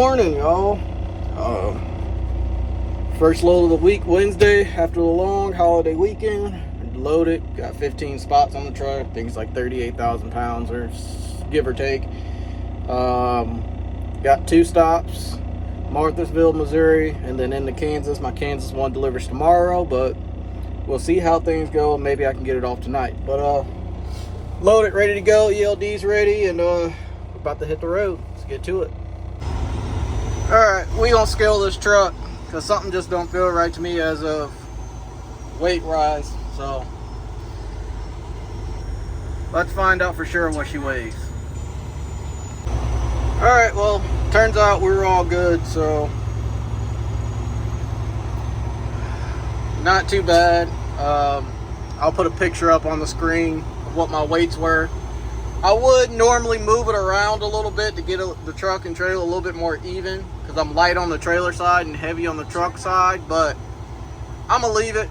morning, y'all. First load of the week, Wednesday, after the long holiday weekend. Loaded, got 15 spots on the truck. I think it's like 38,000 pounds, or give or take. Got 2 stops, Marthasville, Missouri, and then into Kansas. My Kansas one delivers tomorrow, but we'll see how things go. Maybe I can get it off tonight. But loaded, ready to go. ELD's ready, and we're about to hit the road. Let's get to it. Alright, we gonna scale this truck because something just don't feel right to me as of weight rise. So let's find out for sure what she weighs. Alright, well, turns out we were all good, so not too bad. I'll put a picture up on the screen of what my weights were. I would normally move it around a little bit to get the truck and trailer a little bit more even, because I'm light on the trailer side and heavy on the truck side, but I'm gonna leave it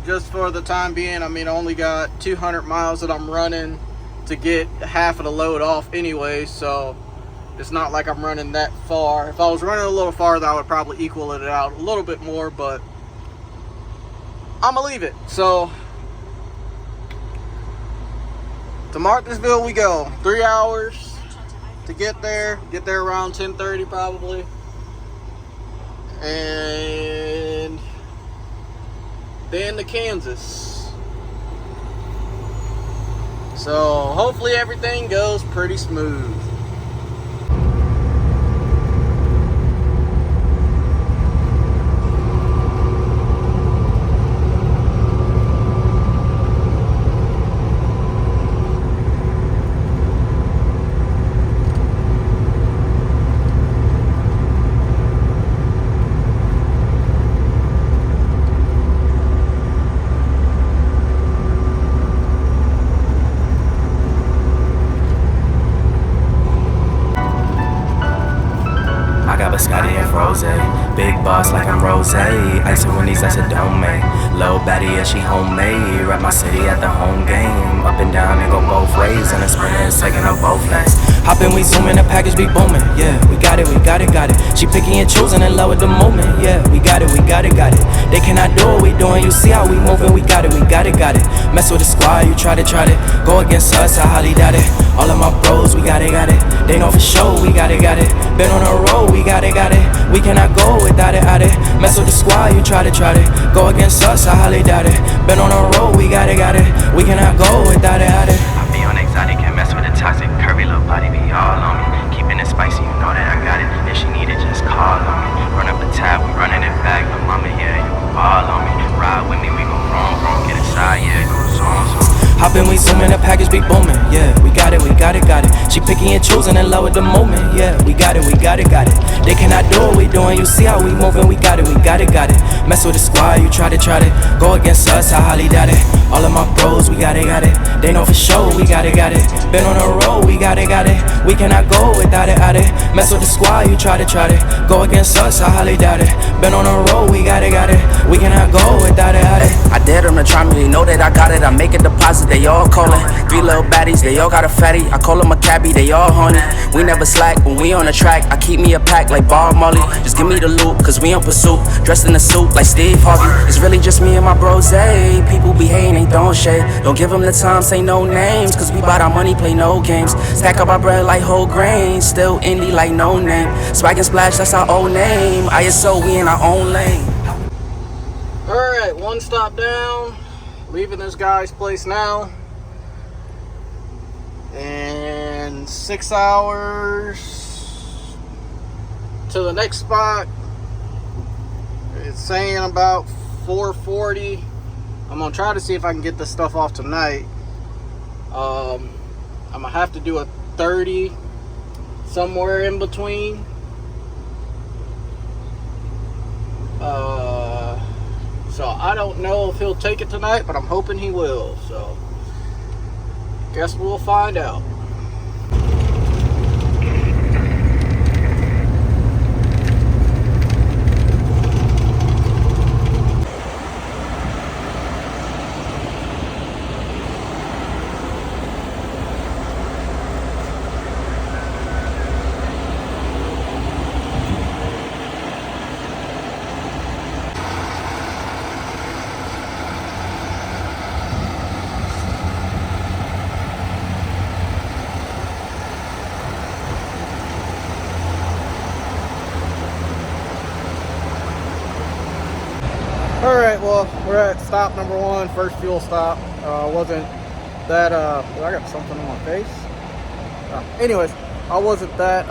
just for the time being. I mean, I only got 200 miles that I'm running to get half of the load off anyway, so it's not like I'm running that far. If I was running a little farther, I would probably equal it out a little bit more, but I'm gonna leave it. So to Marthasville we go. 3 hours to get there. Get there around 10:30 probably. And then to Kansas. So hopefully everything goes pretty smooth. Scotty and Rose, big boss like I'm Rose. Ice and Winnie's, that's a domain. Low baddie, yeah, she homemade. Rep my city at the home game. Up and down and go both ways. And the sprinter is taking up both lanes. Hop in, we zooming, the package be booming. Yeah, we got it, got it. She picky and choosing in love with the moment. Yeah, we got it, got it. They cannot do what we doing. You see how we moving, we got it, got it. Mess with the squad, you try to. Go against us, I highly doubt it. All of my bros, we got it. They know for sure, we got it. Been on the road, we got it. We cannot go without it. Mess with the squad, you try to. Go against us, I highly doubt it. Been on the road, we got it. We cannot go without it. I be on exotic, can't mess with the toxic. Curvy little body be all on me. Keeping it spicy, you know that I got it. If she need it, just call on me. Run up the tab, we running it back. But mama, yeah, you can ball on me. Ride with me, we gon' roam, get inside, yeah, go zoom. Hop in, we zooming, the package be booming. Yeah, we got it. She picky and choosing in love with the moment. Yeah, we got it. They cannot do what we doing. You see how we moving, we got it. Mess with the squad, you try to. Go against us, I highly doubt it. All of my bros, we got it. They know for sure, we got it. Been on the road, we got it. We cannot go without it. Mess with the squad, you try to. Go against us, I highly doubt it. Been on the road, we got it. We cannot go without it. I dare them to try me, they know that I got it. I make a deposit, they all calling. 3 little baddies, they all got a fatty. I call them a cabbie, they all horny. We never slack when we on the track. I keep me a pack like Bob Marley. Just give me the loot, cause we on pursuit. Dressed in a suit like Steve Harvey. It's really just me and my bros, ayy. People be hating, they throwing shade. Don't give them the time, say no names. Cause we bout our money, play no games. Stack up our bread like whole grain. Still indie like no name. Swag and splash, that's our old name. ISO, we in our own lane. Alright, 1 stop down. Leaving this guy's place now. And 6 hours to the next spot. It's saying about 4:40. I'm gonna try to see if I can get this stuff off tonight. I'm gonna have to do a 30 somewhere in between. So I don't know if he'll take it tonight, but I'm hoping he will. So guess we'll find out. All right, well, we're at stop number 1, first fuel stop. Wasn't that, well, I got something on my face. Anyways, I wasn't that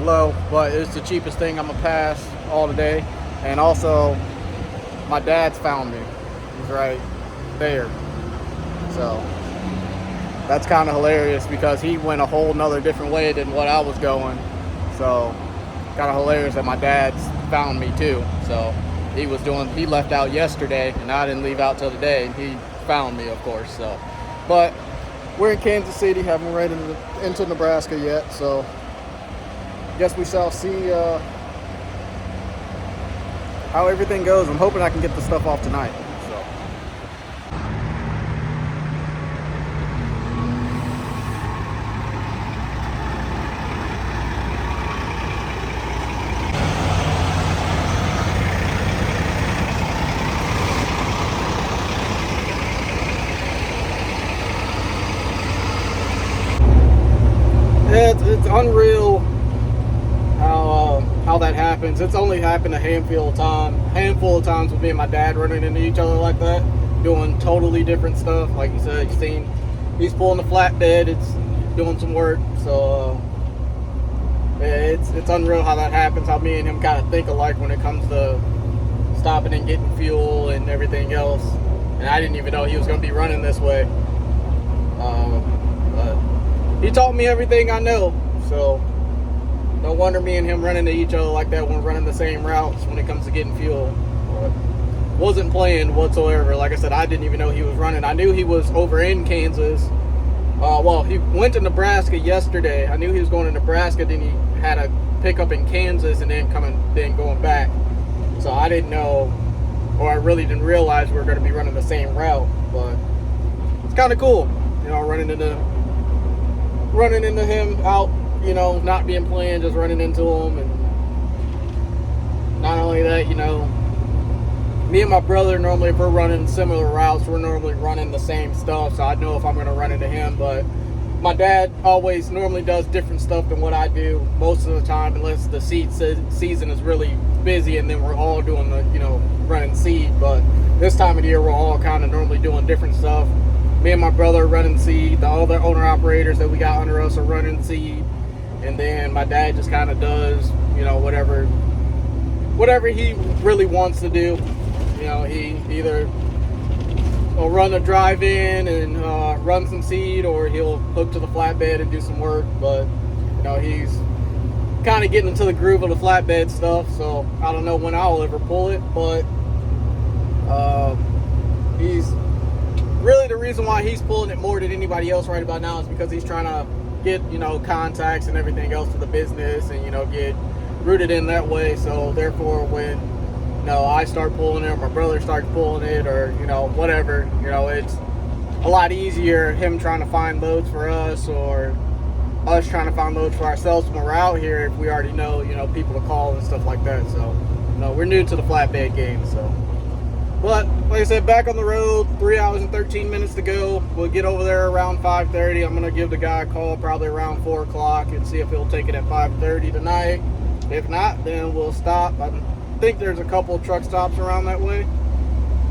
low, but it's the cheapest thing I'm gonna pass all today. And also, my dad's found me. He's right there. So, that's kind of hilarious because he went a whole nother different way than what I was going. So, kind of hilarious that my dad's found me too. So, he left out yesterday, and I didn't leave out till today, and he found me, of course. So, but we're in Kansas City, haven't made it into Nebraska yet, so guess we shall see how everything goes. I'm hoping I can get the stuff off tonight. So. Yeah, it's unreal how that happens. It's only happened a handful of times with me and my dad running into each other like that, doing totally different stuff. Like you said, you've seen he's pulling the flatbed, it's doing some work. So it's unreal how that happens. How me and him kind of think alike when it comes to stopping and getting fuel and everything else. And I didn't even know he was going to be running this way. But he taught me everything I know, so no wonder me and him running into each other like that when we're running the same routes when it comes to getting fuel. Wasn't playing whatsoever. Like I said, I didn't even know he was running. I knew he was over in Kansas. Well, he went to Nebraska yesterday. I knew he was going to Nebraska, then he had a pickup in Kansas and then going back. So I didn't know, or I really didn't realize we were going to be running the same route. But it's kind of cool, you know, running into him out, you know, not being planned, just running into him. And not only that, you know, me and my brother normally, if we're running similar routes, we're normally running the same stuff, so I know if I'm going to run into him. But my dad always normally does different stuff than what I do most of the time, unless the seed season is really busy and then we're all doing the, you know, running seed. But this time of the year, we're all kind of normally doing different stuff. Me and my brother are running seed. The other owner operators that we got under us are running seed. And then my dad just kind of does, you know, whatever he really wants to do. You know, he either will run a drive-in and run some seed, or he'll hook to the flatbed and do some work. But, you know, he's kind of getting into the groove of the flatbed stuff. So I don't know when I'll ever pull it, but he's really, the reason why he's pulling it more than anybody else right about now is because he's trying to get, you know, contacts and everything else for the business and, you know, get rooted in that way. So therefore, when, you know, I start pulling it or my brother starts pulling it, or, you know, whatever, you know, it's a lot easier him trying to find loads for us, or us trying to find loads for ourselves when we're out here, if we already know, you know, people to call and stuff like that. So, you know, we're new to the flatbed game. So, but like I said, back on the road, 3 hours and 13 minutes to go. We'll get over there around 5:30. I'm gonna give the guy a call probably around 4 o'clock and see if he'll take it at 5:30 tonight. If not, then we'll stop. I think there's a couple of truck stops around that way,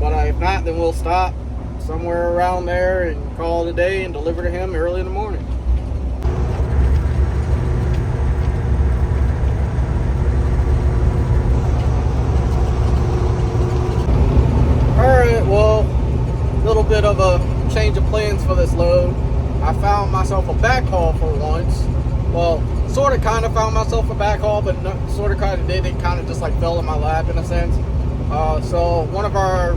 but if not, then we'll stop somewhere around there and call it a day and deliver to him early in the morning. Alright, well, a little bit of a change of plans for this load. I found myself a backhaul for once. Well, sort of kind of found myself a backhaul, but sort of kind of did. It kind of just like fell in my lap in a sense. So one of our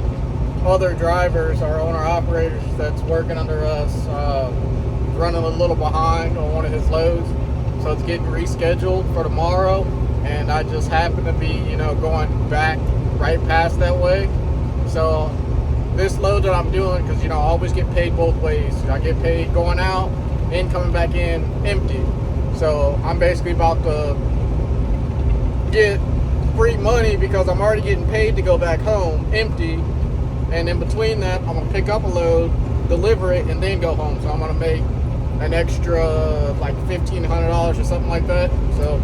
other drivers, our owner operators that's working under us, running a little behind on one of his loads. So it's getting rescheduled for tomorrow. And I just happen to be, you know, going back right past that way. So this load that I'm doing, because, you know, I always get paid both ways. I get paid going out and coming back in empty. So I'm basically about to get free money because I'm already getting paid to go back home empty. And in between that, I'm going to pick up a load, deliver it, and then go home. So I'm going to make an extra like $1,500 or something like that. So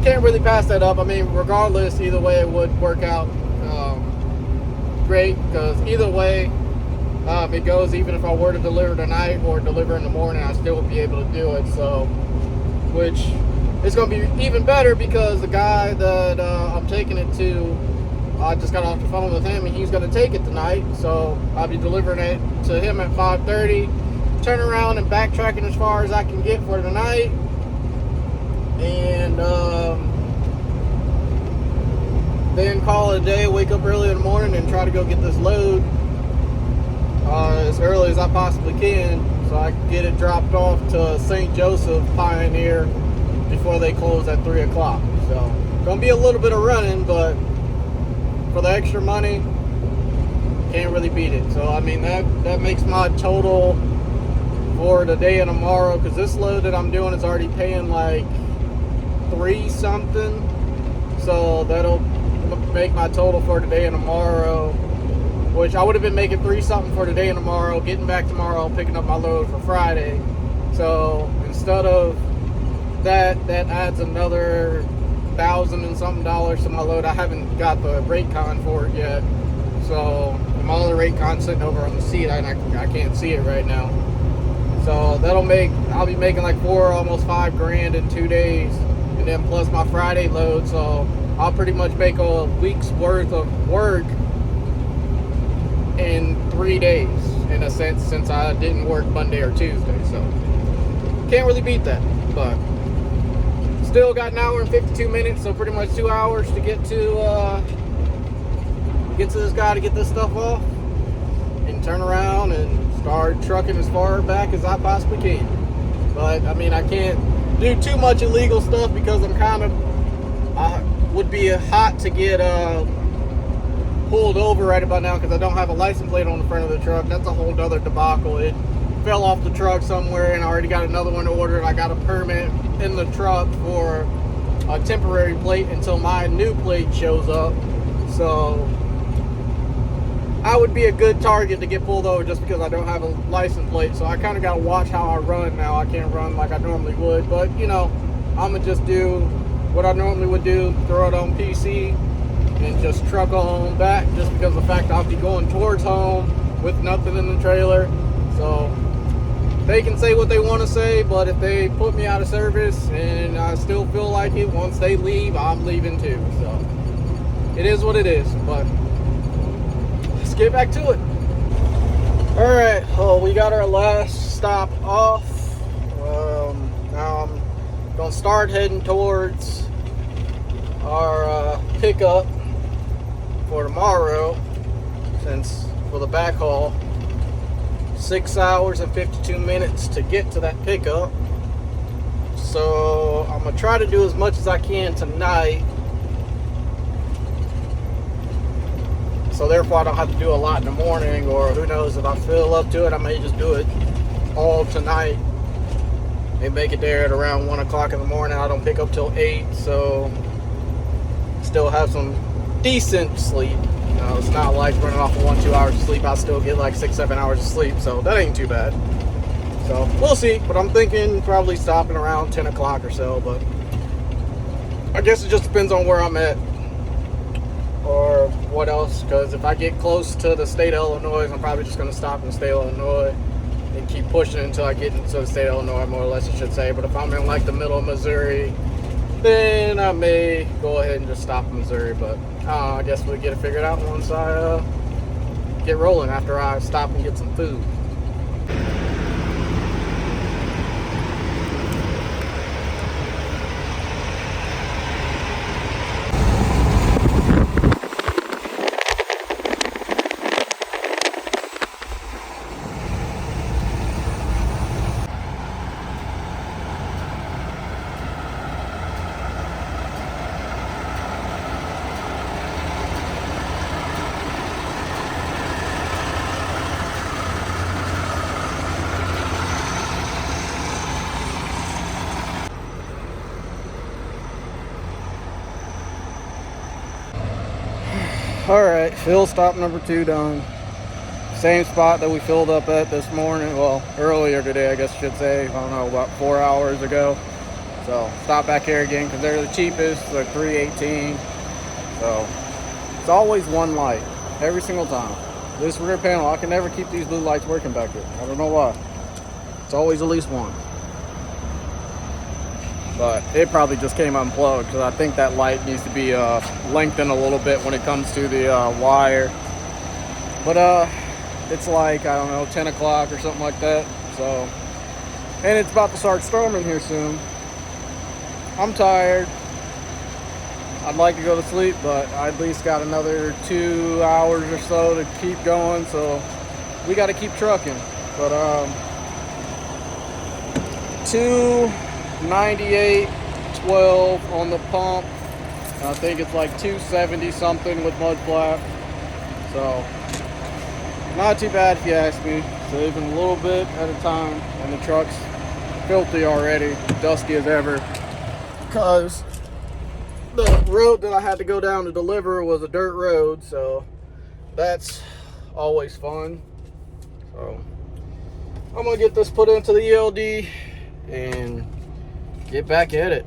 can't really pass that up. I mean, regardless, either way it would work out. great, because either way it goes, even if I were to deliver tonight or deliver in the morning, I still would be able to do it. So, which is going to be even better, because the guy that I'm taking it to, I just got off the phone with him and he's going to take it tonight. So I'll be delivering it to him at 5:30, turn around and backtracking as far as I can get for tonight, and then call it a day, wake up early in the morning and try to go get this load as early as I possibly can, so I can get it dropped off to St. Joseph Pioneer before they close at 3 o'clock. So gonna be a little bit of running, but for the extra money, can't really beat it. So I mean, that makes my total for the day and tomorrow, because this load that I'm doing is already paying like 3 something, so that'll make my total for today and tomorrow, which I would have been making 3 something for today and tomorrow, getting back tomorrow, picking up my load for Friday. So instead of that adds another $1,000 and something to my load. I haven't got the rate con for it yet, so my other rate con sitting over on the seat, and I can't see it right now. So I'll be making like almost $5,000 in 2 days, and then plus my Friday load. So I'll pretty much make a week's worth of work in 3 days, in a sense, since I didn't work Monday or Tuesday. So can't really beat that, but still got an hour and 52 minutes, so pretty much 2 hours to get to this guy to get this stuff off, and turn around and start trucking as far back as I possibly can. But I mean, I can't do too much illegal stuff, because I would be hot to get pulled over right about now, because I don't have a license plate on the front of the truck. That's a whole other debacle. It fell off the truck somewhere, and I already got another one ordered. I got a permit in the truck for a temporary plate until my new plate shows up. So I would be a good target to get pulled over, just because I don't have a license plate. So I kind of got to watch how I run now. I can't run like I normally would, but you know, I'm gonna just do what I normally would do, throw it on PC and just truck on back, just because of the fact I'll be going towards home with nothing in the trailer. So they can say what they want to say, but if they put me out of service and I still feel like it, once they leave, I'm leaving too. So it is what it is, but let's get back to it. All right, well, we got our last stop off. Now I'm gonna start heading towards our pickup for tomorrow, since for the backhaul, 6 hours and 52 minutes to get to that pickup. So I'm gonna try to do as much as I can tonight, so therefore I don't have to do a lot in the morning, or who knows, if I feel up to it, I may just do it all tonight and make it there at around 1 o'clock in the morning. I don't pick up till 8, so still have some decent sleep. You know, it's not like running off of 1-2 hours of sleep. I still get like 6-7 hours of sleep, so that ain't too bad. So we'll see, but I'm thinking probably stopping around 10 o'clock or so, but I guess it just depends on where I'm at or what else, because if I get close to the state of Illinois, I'm probably just going to stop in the state of Illinois and keep pushing until I get into the state of Illinois, more or less I should say. But if I'm in like the middle of Missouri, then I may go ahead and just stop in Missouri. But I guess we'll get it figured out once I get rolling, after I stop and get some food. Alright, fill stop number 2 done. Same spot that we filled up at this morning, well, earlier today, I guess I should say. I don't know, about 4 hours ago. So, stop back here again, because they're the cheapest, they're $3.18. So, it's always one light. every single time. This rear panel, I can never keep these blue lights working back here. I don't know why. It's always at least one. But it probably just came unplugged because I think that light needs to be lengthened a little bit when it comes to the wire. But it's like, I don't know, 10 o'clock or something like that. So, and it's about to start storming here soon. I'm tired. I'd like to go to sleep, but I at least got another 2 hours or so to keep going, so we got to keep trucking. But 298.12 on the pump. I think it's like 270 something with mud flap. So not too bad if you ask me. Saving a little bit at a time, and the truck's filthy already, dusty as ever, because the road that I had to go down to deliver was a dirt road, so that's always fun. So I'm gonna get this put into the ELD and get back at it.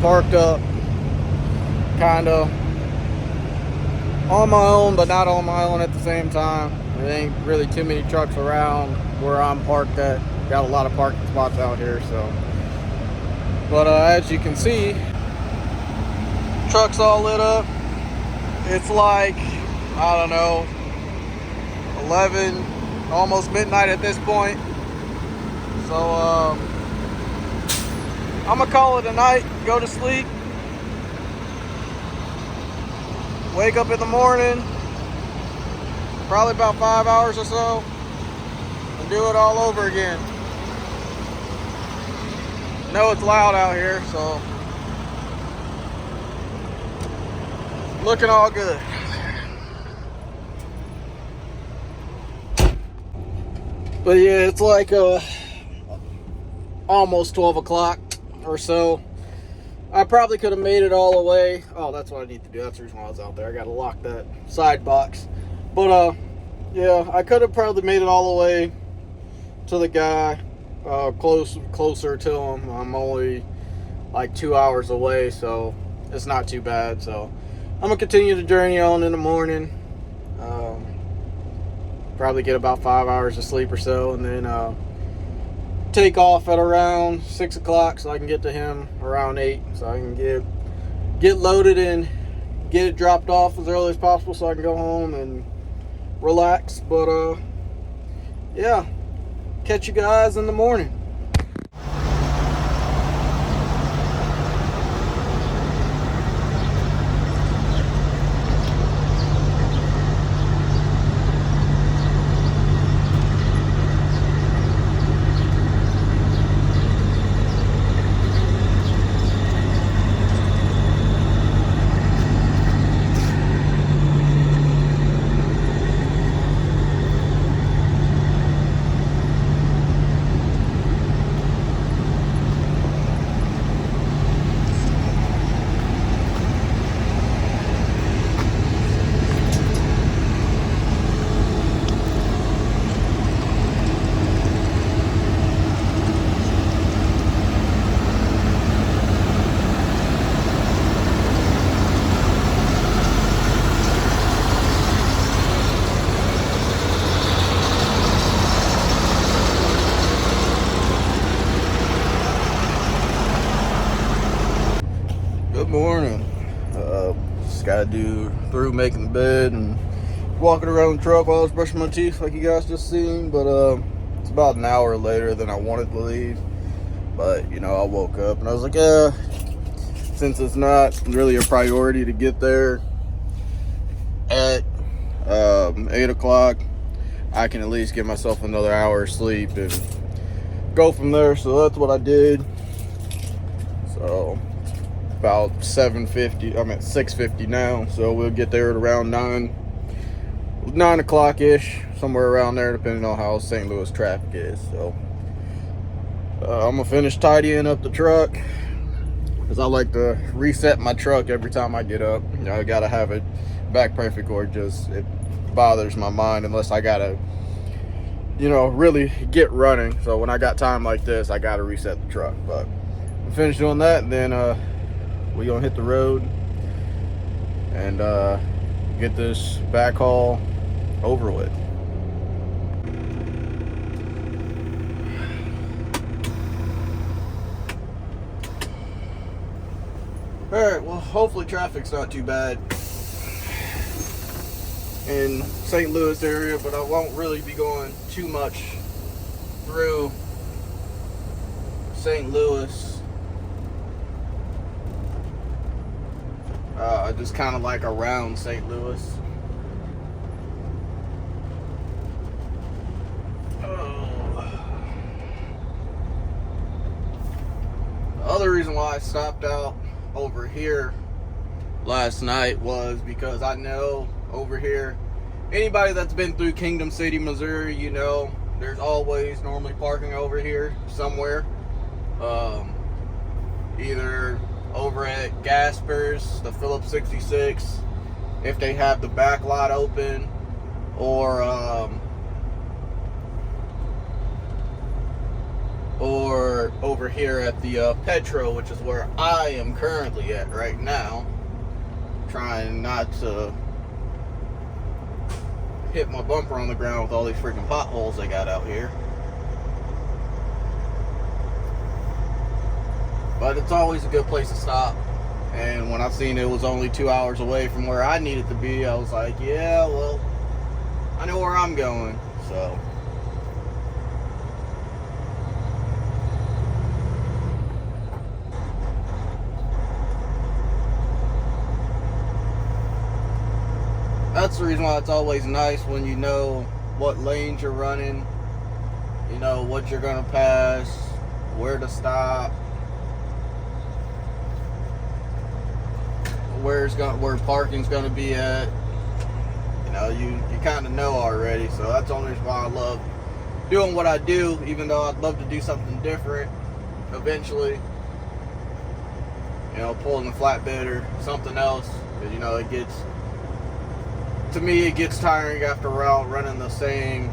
Parked up kind of on my own, but not on my own at the same time. There ain't really too many trucks around where I'm parked at. Got a lot of parking spots out here, so. But as you can see, truck's all lit up. It's like, I don't know, 11, almost midnight at this point. So I'm gonna call it a night, go to sleep, wake up in the morning, probably about 5 hours or so, and do it all over again. I know it's loud out here, so looking all good. But yeah, it's like almost 12 o'clock or so. I probably could have made it all the way. Oh, that's what I need to do. That's the reason why I was out there. I got to lock that side box. But yeah, I could have probably made it all the way to the guy, closer to him. I'm only like 2 hours away, so it's not too bad. So I'm gonna continue the journey on in the morning. Probably get about 5 hours of sleep or so, and then take off at around 6 o'clock so I can get to him around 8, so I can get loaded and get it dropped off as early as possible so I can go home and relax. But yeah, catch you guys in the morning. morning. Just gotta do through making the bed and walking around the truck while I was brushing my teeth, like you guys just seen. But it's about an hour later than I wanted to leave. But you know, I woke up and I was like, since it's not really a priority to get there at 8 o'clock, I can at least give myself another hour of sleep and go from there. So that's what I did. So about 7:50, I'm at 6:50 now, so we'll get there at around 9 o'clock ish, somewhere around there, depending on how St. Louis traffic is. So I'm gonna finish tidying up the truck, because I like to reset my truck every time I get up. You know, I gotta have it back perfect, or just it bothers my mind unless I gotta, you know, really get running. So when I got time like this, I gotta reset the truck. But I'm finished doing that, and then we're gonna hit the road and get this backhaul over with. Alright, well, hopefully traffic's not too bad in St. Louis area, but I won't really be going too much through St. Louis. Just kind of like around St. Louis. The other reason why I stopped out over here last night was because I know over here, anybody that's been through Kingdom City, Missouri, you know, there's always normally parking over here somewhere. Either over at Gasper's, the Phillips 66, if they have the back lot open, or over here at the Petro, which is where I am currently at right now, trying not to hit my bumper on the ground with all these freaking potholes they got out here. But it's always a good place to stop. And when I seen it was only 2 hours away from where I needed to be, I was like, yeah, well, I know where I'm going. So that's the reason why it's always nice when you know what lanes you're running, you know what you're gonna pass, where to stop, where parking's gonna be at. You know, you kind of know already. So that's the only reason why I love doing what I do, even though I'd love to do something different eventually. You know, pulling the flatbed or something else, because you know, to me it gets tiring after a while running the same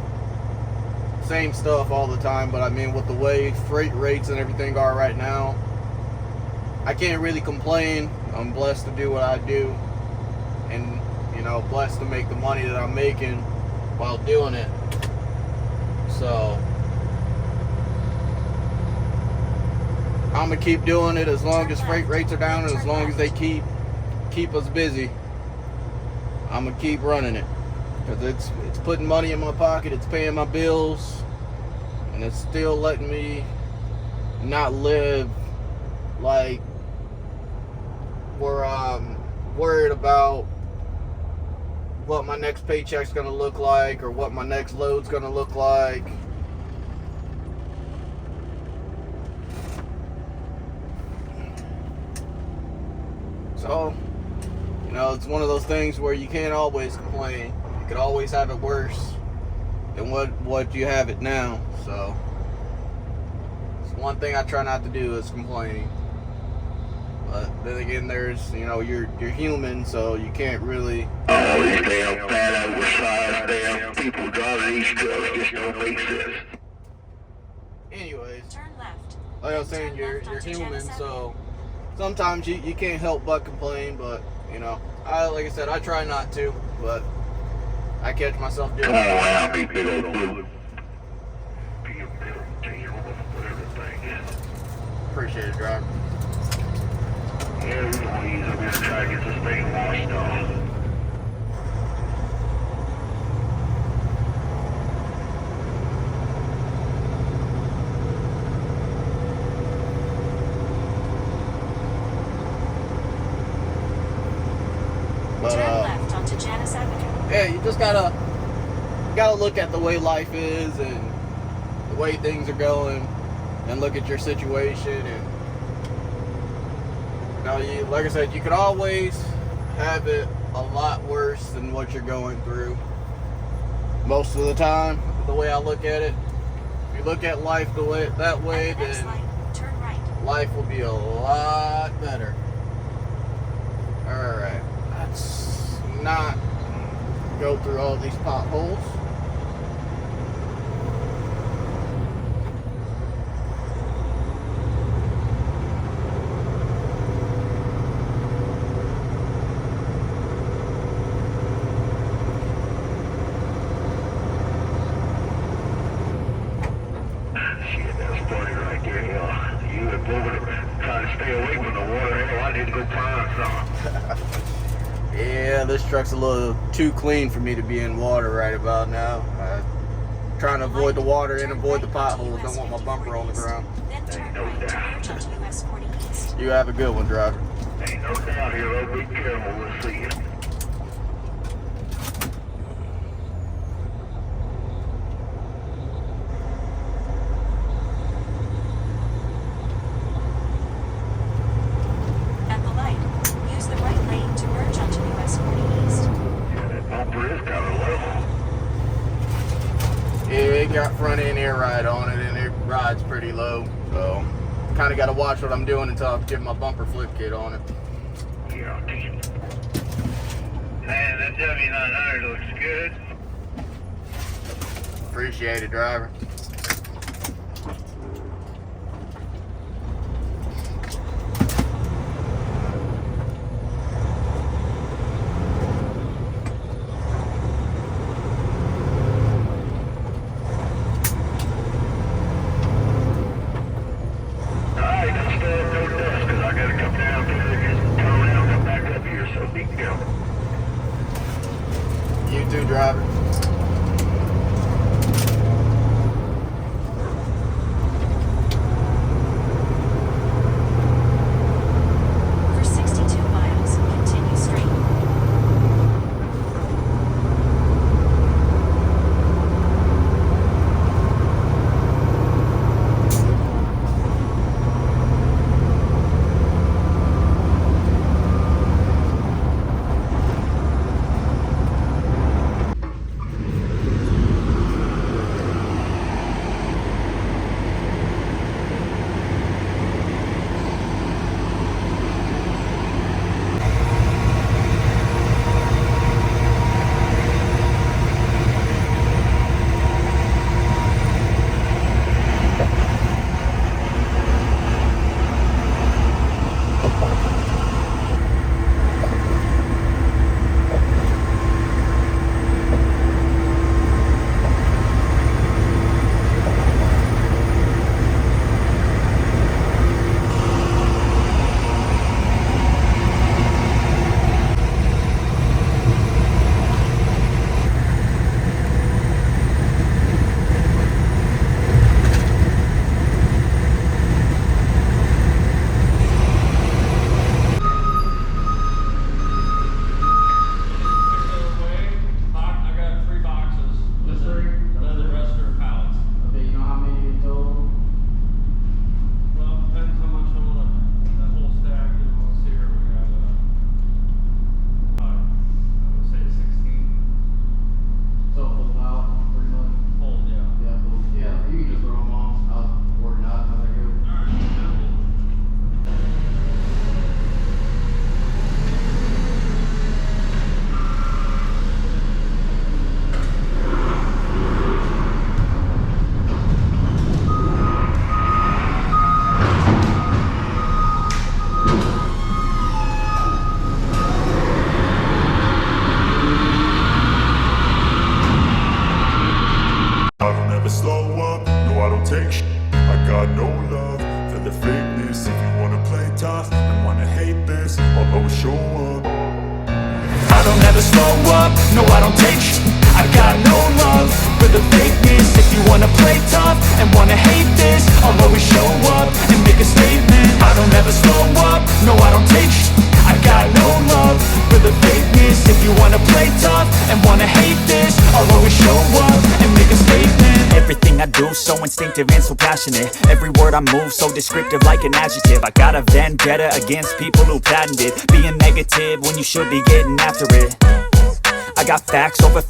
stuff all the time. But I mean, with the way freight rates and everything are right now, I can't really complain. I'm blessed to do what I do, and you know, blessed to make the money that I'm making while doing it. So I'm gonna keep doing it as long as freight rates are down, and as long as they keep us busy. I'm gonna keep running it, because it's putting money in my pocket, it's paying my bills, and it's still letting me not live like where I'm worried about what my next paycheck's gonna look like, or what my next load's gonna look like. So, you know, it's one of those things where you can't always complain. You could always have it worse than what you have it now. So it's one thing I try not to do, is complaining. But then again, there's, you know, you're human, so you can't really. Oh, these damn fat oversized damn people driving these trucks just don't make sense. Anyways, Turn left. like I was saying, you're human, so sometimes you can't help but complain. But you know, like I said, I try not to, but I catch myself doing Come on, it. I'll be big old blue. Be a middle deal, whatever the thing is. Appreciate it, driver. Yeah, we gonna ease up here and try to get this thing washed off. But Turn left onto Janice Avenue. yeah, you just gotta look at the way life is and the way things are going, and look at your situation. And now, like I said, you could always have it a lot worse than what you're going through. Most of the time, the way I look at it, if you look at life that way, At the next then light, turn right. life will be a lot better. Alright, let's not go through all these potholes. Shit, that's funny right there, hell. You and moving, trying to stay away from the water. Hell, I need to go find some. Yeah, this truck's a little too clean for me to be in water right about now. Trying to avoid the water and avoid the potholes. Don't want my bumper on the ground. Then turn right to merge onto US 40 East. You have a good one, driver. Ain't no doubt here, though. Be careful, we'll see you. At the light, use the right lane to merge onto US 40 East. Yeah, that bumper is kind of low. Yeah, it got front end air ride on it, and it rides pretty low. So, kind of got to watch what I'm doing until I get my bumper flip kit on it. Yeah, decent. Man, that w900 looks good. Appreciate it, driver. Alright, don't stay up no dust, because I got to come down through there and turn around and come back up here, so be careful. You too, driver. For 62 miles, continue straight. I got 3 boxes. Just 3? Then the rest are pallets. Okay, you know how many in total? Well, depends how much of that whole stack. Let's see here. We got, I would say 16. So full out, pretty much. Full, yeah. Yeah, full. Yeah, you can just throw them all. I'll organize as I go. I don't ever slow up, no I don't take sh. I got no love for the fakeness. If you wanna play tough and wanna hate this, up, no I don't take sh**. I got no love for the fakeness. If you wanna play tough and wanna hate this, I'll always show up and make a statement. I don't ever slow up, no I don't take sh**. I got no love for the fakeness. If you wanna play tough and wanna hate this, I'll always show up and make a statement. Everything I do so instinctive and so passionate. Every word I move so descriptive like an adjective. I got a vendetta against people who patented being negative when you should be getting after it. I got facts over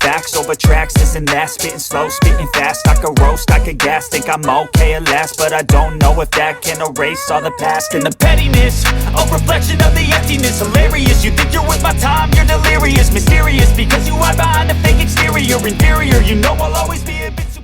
tracks, this and that. Spitting slow, spitting fast. I could roast, I could gas. Think I'm okay at last, but I don't know if that can erase all the past. And the pettiness, a reflection of the emptiness. Hilarious, you think you're with my time, you're delirious. Mysterious, because you hide behind a fake exterior. Inferior, you know I'll always be a bit superior.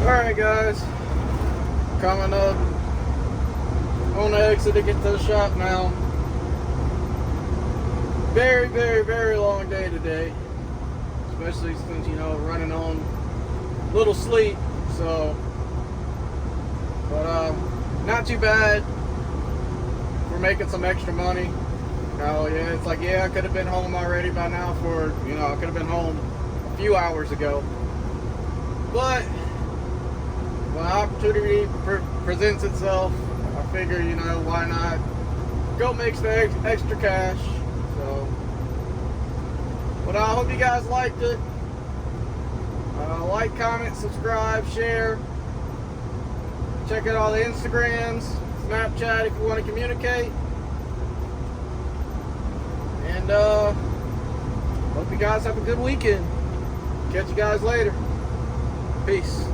Alright guys, coming up on the exit to get to the shop now. Very long day today, especially since, you know, running on little sleep, so, but not too bad. We're making some extra money. Oh yeah, it's like, yeah, I could have been home already by now for, you know, I could have been home a few hours ago, but when the opportunity presents itself, I figure, you know, why not go makes the extra cash. So, but I hope you guys liked it. Like, comment, subscribe, share. Check out all the Instagrams, Snapchat if you want to communicate. And hope you guys have a good weekend. Catch you guys later. Peace.